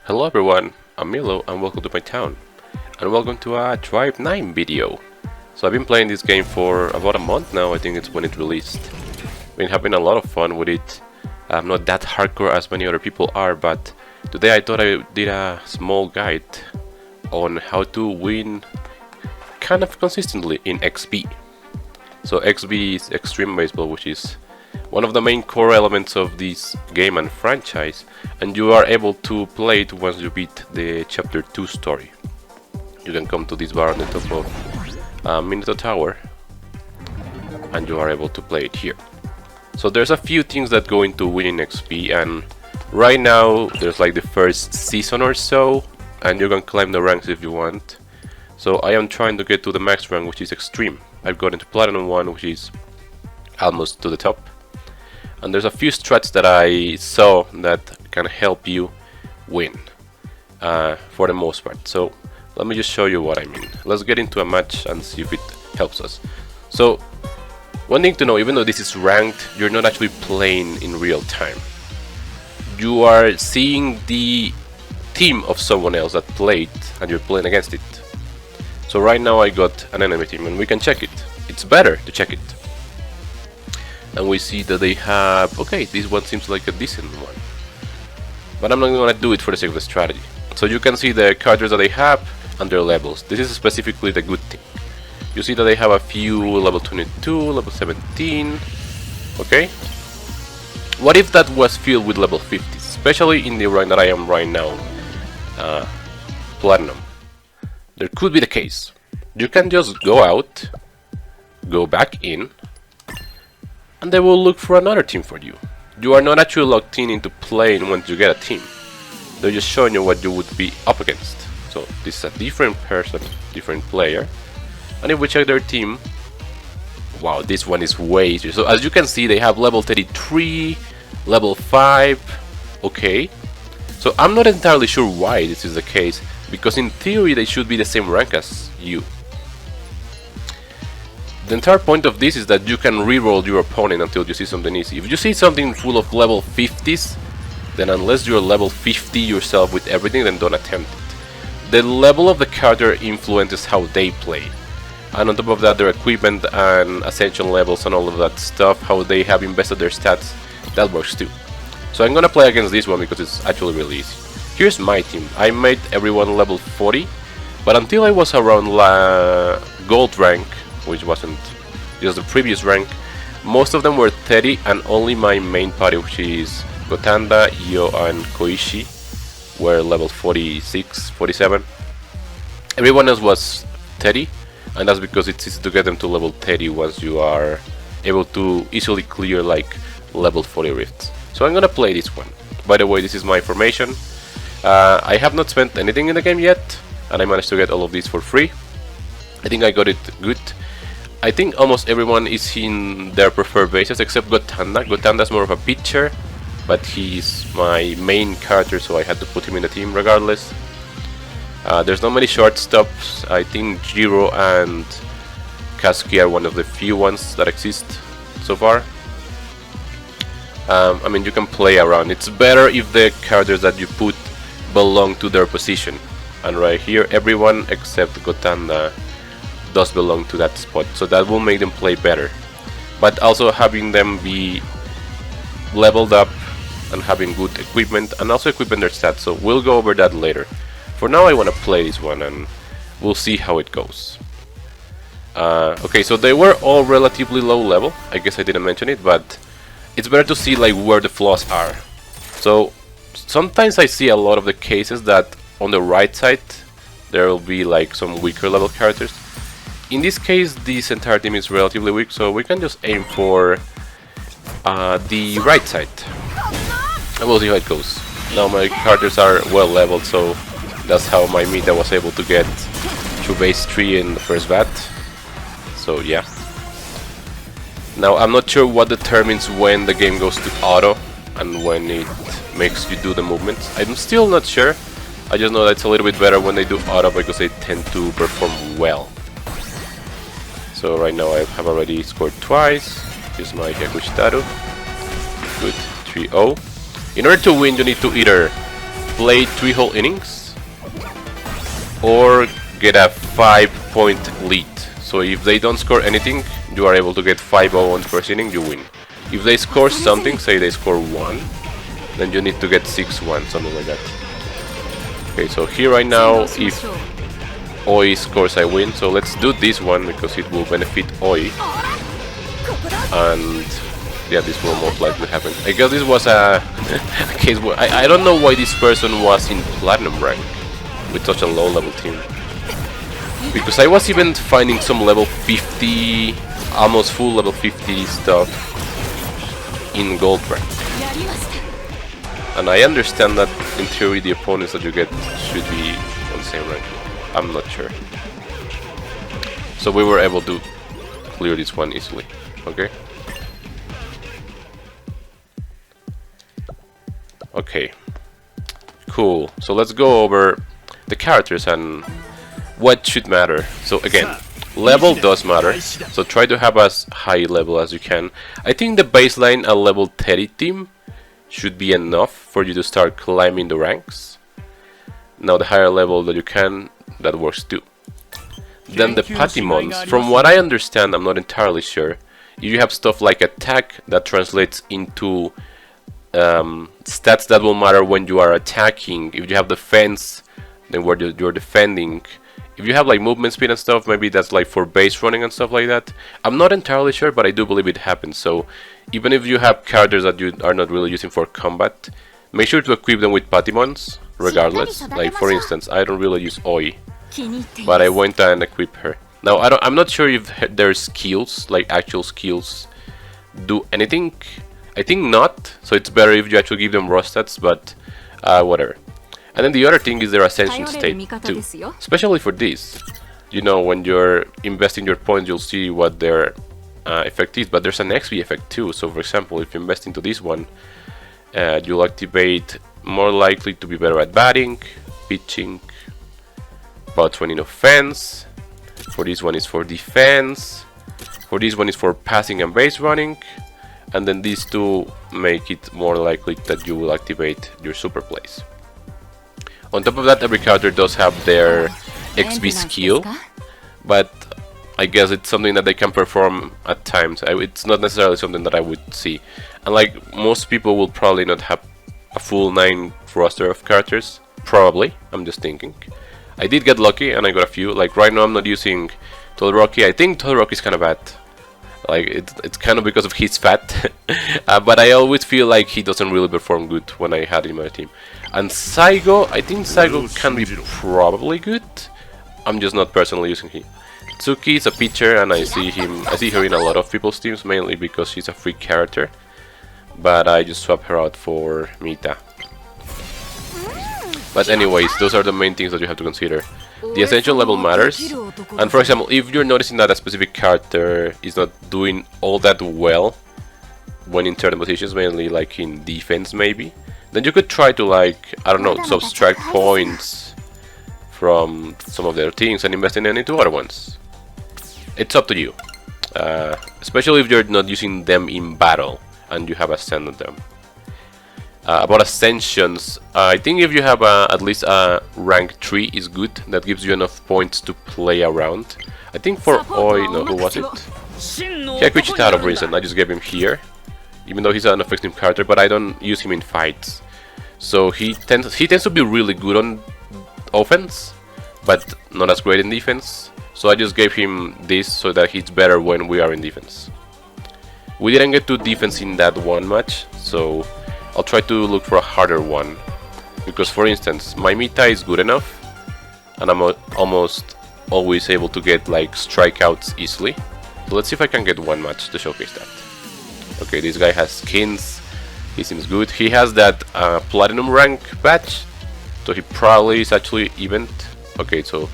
Hello everyone, I'm Milo and welcome to my town. And welcome to a Drive 9 video. So I've been playing this game for about a month now, I think it's when it released. Been having a lot of fun with it. I'm not that hardcore as many other people are, but today I thought I did a small guide on how to win kind of consistently in XB. So XB is Extreme Baseball, which is one of the main core elements of this game and franchise, and you are able to play it once you beat the chapter 2 story. You can come to this bar on the top of Minato Tower and you are able to play it here. So there's a few things that go into winning XP, and right now there's like the first season or so, and you can climb the ranks if you want. So I am trying to get to the max rank, which is Extreme. I've got into Platinum 1, which is almost to the top. And there's a few strats that I saw that can help you win for the most part. So let me just show you what I mean. Let's get into a match and see if it helps us. So one thing to know, even though this is ranked, you're not actually playing in real time. You are seeing the team of someone else that played and you're playing against it. So right now I got an enemy team and we can check it. It's better to check it. And we see that they have, okay, this one seems like a decent one, but I'm not going to do it for the sake of the strategy. So you can see the characters that they have and their levels. This is specifically the good thing. You see that they have a few level 22, level 17, okay? What if that was filled with level 50s, especially in the rank that I am right now, Platinum? There could be the case. You can just go out, go back in, and they will look for another team for you. You are not actually locked in into playing once you get a team. They're just showing you what you would be up against. So this is a different person, different player. And if we check their team, wow, this one is way easier. So as you can see, they have level 33, level 5, okay. So I'm not entirely sure why this is the case, because in theory they should be the same rank as you. The entire point of this is that you can reroll your opponent until you see something easy. If you see something full of level 50s, then unless you're level 50 yourself with everything, then don't attempt it. The level of the character influences how they play. And on top of that, their equipment and ascension levels and all of that stuff, how they have invested their stats, that works too. So I'm gonna play against this one because it's actually really easy. Here's my team. I made everyone level 40, but until I was around gold rank, which wasn't just the previous rank, most of them were 30, and only my main party, which is Gotanda, Io, and Koishi, were level 46, 47. Everyone else was 30, and that's because it's easy to get them to level 30 once you are able to easily clear like level 40 rifts. So I'm gonna play this one. By the way, this is my formation. I have not spent anything in the game yet, and I managed to get all of these for free. I think I got it good. I think almost everyone is in their preferred bases except Gotanda. Gotanda's more of a pitcher, but he's my main character, so I had to put him in the team regardless. There's not many shortstops. I think Jiro and Kazuki are one of the few ones that exist so far. I mean, you can play around. It's better if the characters that you put belong to their position. And right here, everyone except Gotanda does belong to that spot, so that will make them play better. But also having them be leveled up and having good equipment, and also equipping their stats, so we'll go over that later. For now I want to play this one and we'll see how it goes. Okay, so they were all relatively low level. I guess I didn't mention it, but it's better to see like where the flaws are. So sometimes I see a lot of the cases that on the right side there will be like some weaker level characters. In this case, this entire team is relatively weak, so we can just aim for the right side. And we'll see how it goes. Now my characters are well leveled, so that's how my Mita was able to get to base 3 in the first bat. So yeah. Now I'm not sure what determines when the game goes to auto and when it makes you do the movements. I'm still not sure. I just know that it's a little bit better when they do auto because they tend to perform well. So right now I have already scored twice. Here's my Hyakushitaru. Good, 3-0. In order to win, you need to either play 3 whole innings or get a 5-point lead. So if they don't score anything, you are able to get 5-0 on the first inning, you win. If they score something, say they score 1, then you need to get 6-1, something like that. Okay, so here right now, if Oi scores, I win. So let's do this one because it will benefit Oi. And yeah, this will most likely happen. I guess this was a case where I don't know why this person was in platinum rank with such a low level team. Because I was even finding some level 50, almost full level 50 stuff in gold rank. And I understand that in theory the opponents that you get should be on the same rank. I'm not sure. So we were able to clear this one easily. Okay. Okay. Cool. So let's go over the characters and what should matter. So again, level does matter. So try to have as high level as you can. I think the baseline, a level 30 team, should be enough for you to start climbing the ranks. Now the higher level that you can, that works too. Then the Patimons, from what I understand, I'm not entirely sure, if you have stuff like attack that translates into stats that will matter when you are attacking. If you have defense, then where you're defending. If you have like movement speed and stuff, maybe that's like for base running and stuff like that. I'm not entirely sure, but I do believe it happens. So even if you have characters that you are not really using for combat, make sure to equip them with Patimons regardless. Like for instance, I don't really use Oi, but I went and equipped her. Now I'm not sure if their skills, like actual skills, do anything. I think not. So it's better if you actually give them raw stats, but whatever. And then the other thing is their ascension state too, especially for this. You know, when you're investing your points, you'll see what their effect is, but there's an XP effect too. So for example, if you invest into this one, you'll activate more likely to be better at batting, pitching, about 20 in offense. For this one is for defense. For this one is for passing and base running. And then these two make it more likely that you will activate your super plays. On top of that, every character does have their XP skill, but I guess it's something that they can perform at times. It's not necessarily something that I would see. And like most people will probably not have a full 9 roster of characters. Probably, I'm just thinking. I did get lucky and I got a few. Like right now I'm not using Todoroki. I think Todoroki is kind of bad. Like it's kind of because of his fat. But I always feel like he doesn't really perform good when I had him in my team. And Saigo, I think Saigo can be probably good. I'm just not personally using him. Tsuki is a pitcher and I see her in a lot of people's teams, mainly because she's a free character. But I just swap her out for Mita. But anyways, those are the main things that you have to consider. The essential level matters. And for example, if you're noticing that a specific character is not doing all that well when in certain positions, mainly like in defense maybe, then you could try to, like, I don't know, subtract points from some of their things and invest in into other ones. It's up to you. Especially if you're not using them in battle and you have ascended them. About ascensions, I think if you have at least a rank 3 is good. That gives you enough points to play around. I think for Oi, no, who was it? Yeah, Kuchitaro, for instance, I just gave him here. Even though he's an effective character, but I don't use him in fights. So he tends to be really good on offense, but not as great in defense. So I just gave him this so that he's better when we are in defense. We didn't get to defense in that one match, so I'll try to look for a harder one. Because for instance, my Mita is good enough, and I'm almost always able to get like strikeouts easily. So let's see if I can get one match to showcase that. Okay, this guy has skins. He seems good. He has that platinum rank badge, so he probably is actually event. Okay, so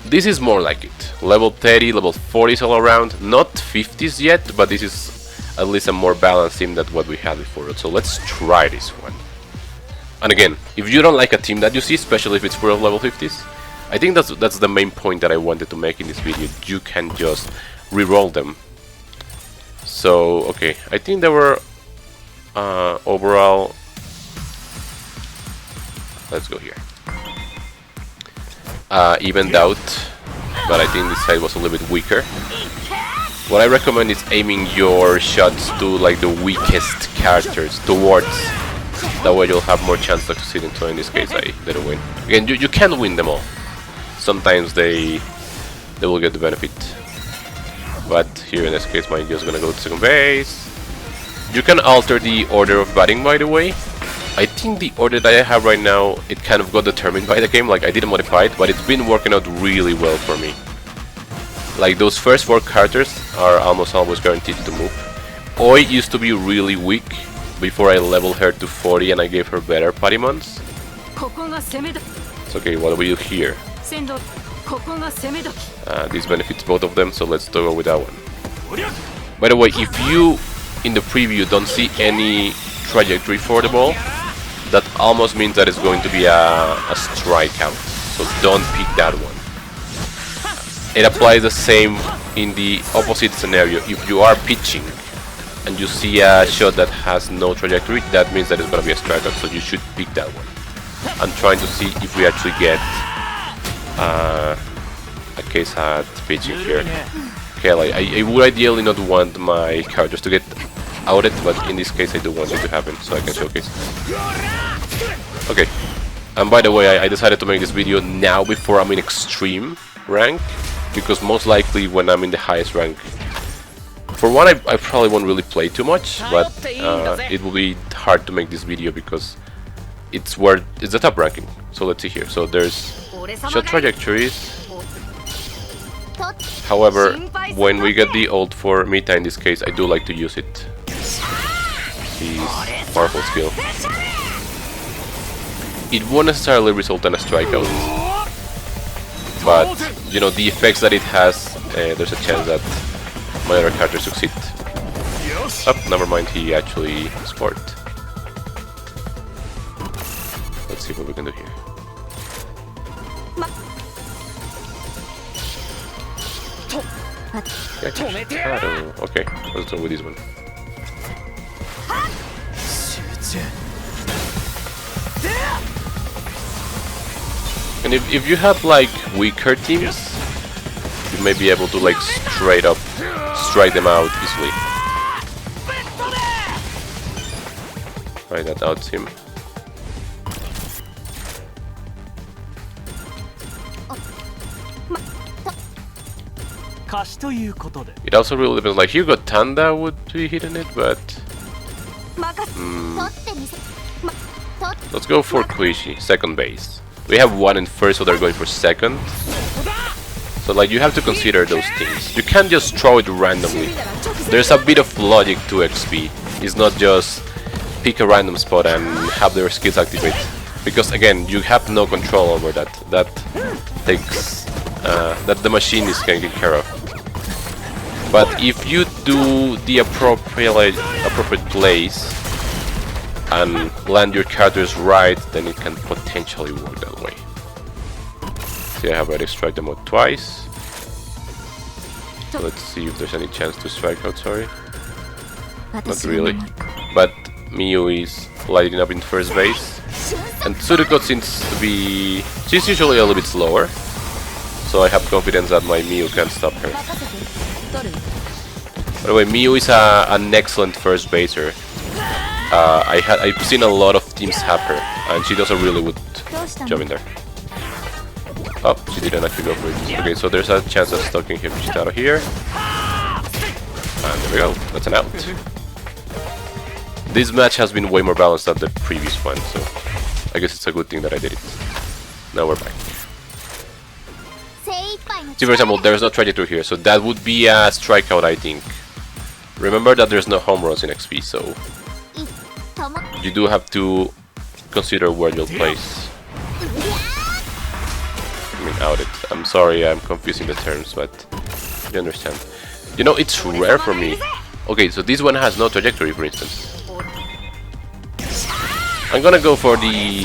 this is more like it. Level 30, level 40s all around. Not 50s yet, but this is at least a more balanced team than what we had before. So let's try this one. And again, if you don't like a team that you see, especially if it's for level 50s, I think that's the main point that I wanted to make in this video. You can just reroll them. So, okay, I think there were overall Let's go here. Evened out, but I think this side was a little bit weaker. What I recommend is aiming your shots to like the weakest characters towards. That way you'll have more chance of succeeding. So in this case, I didn't win. Again, you can win them all. Sometimes they will get the benefit. But here in this case, my Indio's gonna go to second base. You can alter the order of batting, by the way. I think the order that I have right now, it kind of got determined by the game. Like, I didn't modify it, but it's been working out really well for me. Like, those first 4 characters are almost always guaranteed to move. Oi used to be really weak before I leveled her to 40 and I gave her better Parimons. It's okay, what do we do here? This benefits both of them, so let's go with that one. By the way, if you in the preview don't see any trajectory for the ball, that almost means that it's going to be a strikeout, so don't pick that one. It applies the same in the opposite scenario. If you are pitching and you see a shot that has no trajectory, that means that it's going to be a strikeout, so you should pick that one. I'm trying to see if we actually get a case at pitching here. Okay, like, I would ideally not want my characters to get outed, but in this case I do want it to happen, so I can showcase. Okay, and by the way, I decided to make this video now before I'm in extreme rank, because most likely when I'm in the highest rank, for one, I probably won't really play too much, but it will be hard to make this video because it's the top ranking. So let's see here. So there's shot trajectories. However, when we get the ult for Mita in this case, I do like to use it. His powerful skill. It won't necessarily result in a strikeout, but you know, the effects that it has, there's a chance that my other character succeed. Oh, never mind, he actually scored. Let's see what we can do here. Okay, let's go with this one. And if you have like weaker teams, you may be able to like straight up strike them out easily. Right, that outs him. It also really depends, like Hugo Tanda would be hitting it, but let's go for Kuishi, second base. We have one in first, so they're going for second. So like you have to consider those things. You can't just throw it randomly. There's a bit of logic to XP. It's not just pick a random spot and have their skills activate. Because again, you have no control over that. That takes that the machine is taking care of. But if you do the appropriate place and land your characters right, then it can potentially work that way. See, I have already struck them out twice. So let's see if there's any chance to strike out, sorry. Not really. But Miyu is lighting up in first base. And Tsuruko seems to be... she's usually a little bit slower. So I have confidence that my Miyu can stop her. By the way, Miyu is an excellent first baser. I've seen a lot of teams have her, and she does a really good job in there. Oh, she didn't actually go for it. Okay, so there's a chance of stalking Minato here. And there we go, that's an out. This match has been way more balanced than the previous one, so I guess it's a good thing that I did it. Now we're back. See, for example, there's no trajectory here, so that would be a strikeout, I think. Remember that there's no home runs in XP, so you do have to consider where you'll place. I mean, out it. I'm sorry, I'm confusing the terms, but you understand. You know, it's rare for me. Okay, so this one has no trajectory, for instance. I'm gonna go for the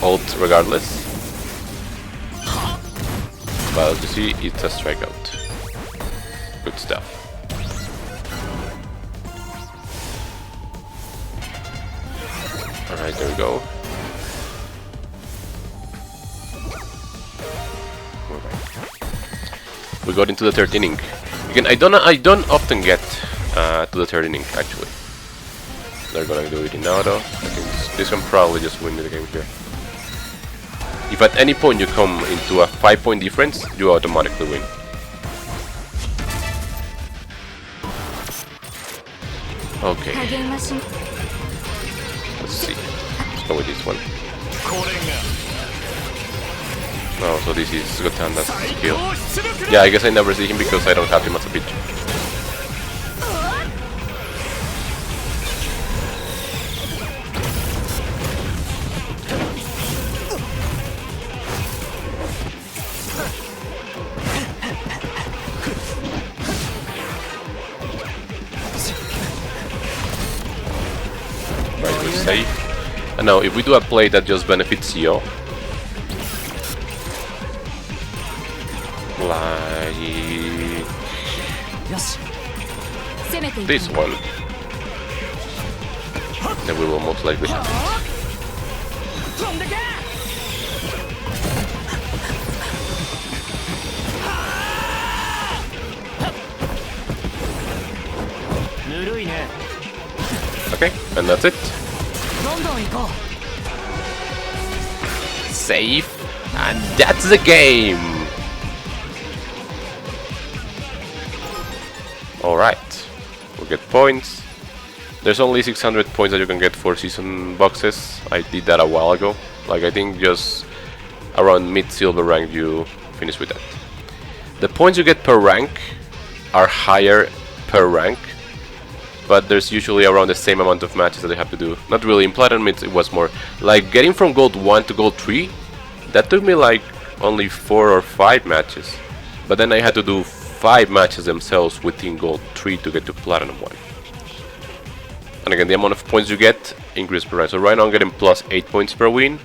ult regardless. But as you see, it's a strikeout. Good stuff. Alright, there we go. we got into the third inning. Again, I don't often get to the third inning actually. They're gonna do it in auto. I think this can probably just win the game here. If at any point you come into a 5-point difference, you automatically win. Okay. Let's see. Let's go with this one. Oh, so this is Gotanda's skill. Yeah, I guess I never see him because I don't have him as a pitcher. Right, we're safe. And now, if we do a play that just benefits Yo, like this one, then we will most likely have it. Okay, and that's it. Safe, and that's the game. Alright, we'll get points. There's only 600 points that you can get for season boxes. I did that a while ago. Like, I think just around mid-silver rank you finish with that. The points you get per rank are higher per rank, but there's usually around the same amount of matches that you have to do. Not really, in Platinum it was more. Like, getting from Gold 1 to Gold 3, that took me like only 4 or 5 matches. But then I had to do 5 matches themselves within Gold 3 to get to Platinum 1. And again, the amount of points you get increases per round. So right now I'm getting plus 8 points per win.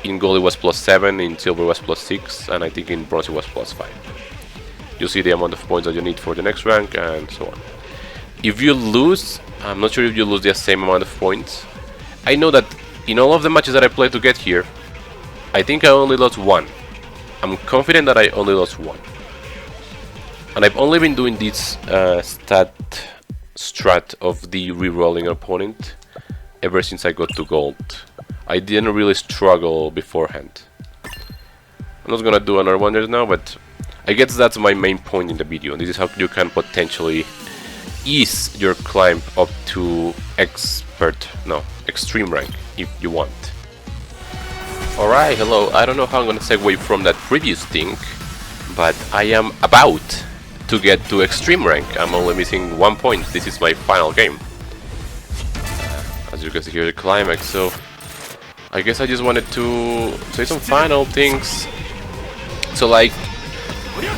In Gold it was plus 7, in Silver it was plus 6, and I think in Bronze it was plus 5. You see the amount of points that you need for the next rank, and so on. If you lose, I'm not sure if you lose the same amount of points. I know that in all of the matches that I played to get here, I think I only lost 1. I'm confident that I only lost 1. And I've only been doing this strat of the re-rolling opponent ever since I got to Gold. I didn't really struggle beforehand. I'm not gonna do another one just now, but I guess that's my main point in the video. This is how you can potentially ease your climb up to extreme rank if you want. Alright, hello. I don't know how I'm gonna segue from that previous thing, but I am about to get to extreme rank. I'm only missing 1 point. This is my final game. As you can see here, the climax. So I guess I just wanted to say some final things. So like,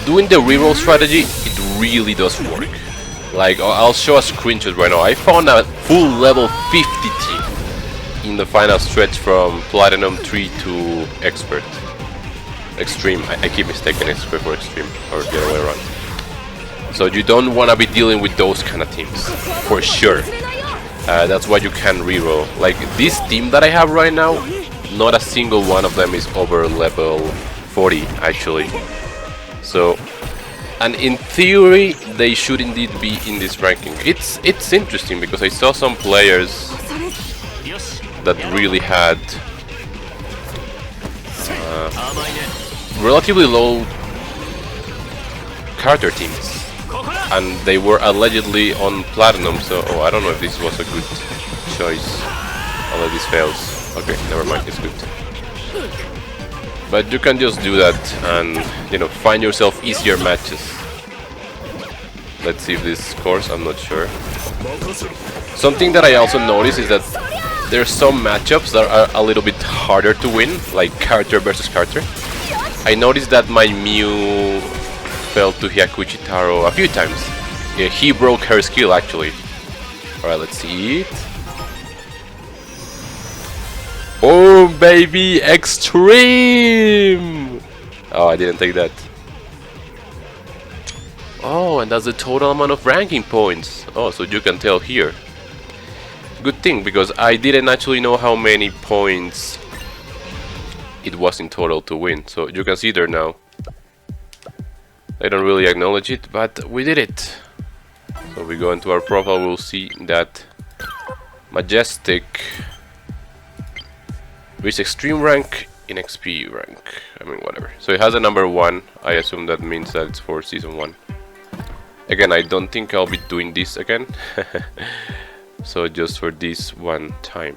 doing the reroll strategy, it really does work. Like, I'll show a screenshot right now. I found a full level 50 team in the final stretch from Platinum 3 to Expert. Extreme. I keep mistaking Expert for Extreme, or the other way around. So you don't want to be dealing with those kind of teams, for sure. That's why you can reroll. Like, this team that I have right now, not a single one of them is over level 40, actually. So, and in theory, they should indeed be in this ranking. It's interesting because I saw some players that really had relatively low character teams, and they were allegedly on Platinum. So, oh, I don't know if this was a good choice. Although this fails. Okay, never mind, it's good. But you can just do that and, you know, find yourself easier matches. Let's see if this scores, I'm not sure. Something that I also noticed is that there's some matchups that are a little bit harder to win, like character versus character. I noticed that my Mew fell to Hyakuchi Taro a few times. Yeah, he broke her skill actually. Alright, let's see it. Oh baby, extreme! Oh, I didn't take that. Oh, and that's the total amount of ranking points. Oh, so you can tell here. Good thing, because I didn't actually know how many points it was in total to win. So you can see there now. They don't really acknowledge it, but we did it. So we go into our profile, we'll see that Majestic reached extreme rank in XP rank. I mean, whatever. So it has a number 1. I assume that means that it's for season 1. Again, I don't think I'll be doing this again. So just for this one time.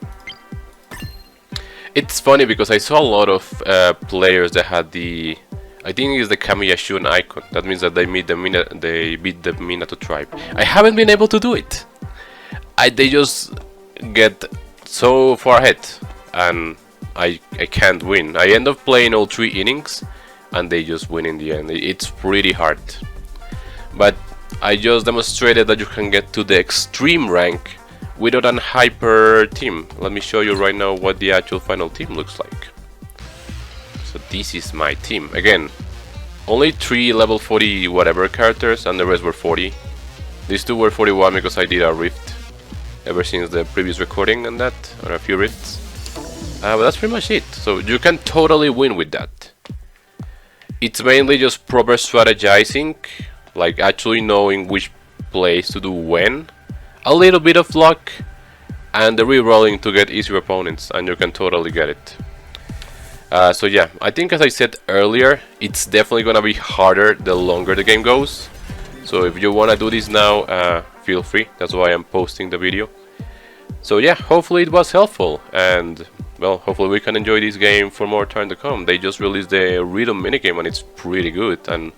It's funny because I saw a lot of players that had the, I think it's the Kamiya Shun icon. That means that they beat the Minato tribe. I haven't been able to do it. They just get so far ahead, and I can't win. I end up playing all 3 innings, and they just win in the end. It's pretty hard. But I just demonstrated that you can get to the extreme rank without an hyper team. Let me show you right now what the actual final team looks like. So this is my team. Again, only 3 level 40 whatever characters, and the rest were 40. These 2 were 41 because I did a rift ever since the previous recording and that, or a few rifts. But that's pretty much it. So you can totally win with that. It's mainly just proper strategizing, like actually knowing which plays to do when, a little bit of luck, and the re-rolling to get easier opponents, and you can totally get it. So yeah, I think as I said earlier, it's definitely gonna be harder the longer the game goes. So if you wanna do this now, feel free. That's why I'm posting the video. So yeah, hopefully it was helpful, and well, hopefully we can enjoy this game for more time to come. They just released the rhythm minigame and it's pretty good, and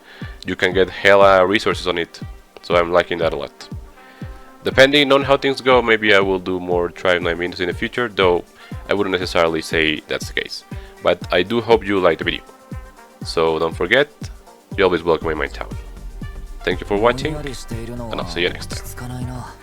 you can get hella resources on it. So I'm liking that a lot. Depending on how things go, maybe I will do more Tribe 9 videos in the future, though I wouldn't necessarily say that's the case. But I do hope you liked the video. So don't forget, you're always welcome in my town. Thank you for watching, and I'll see you next time.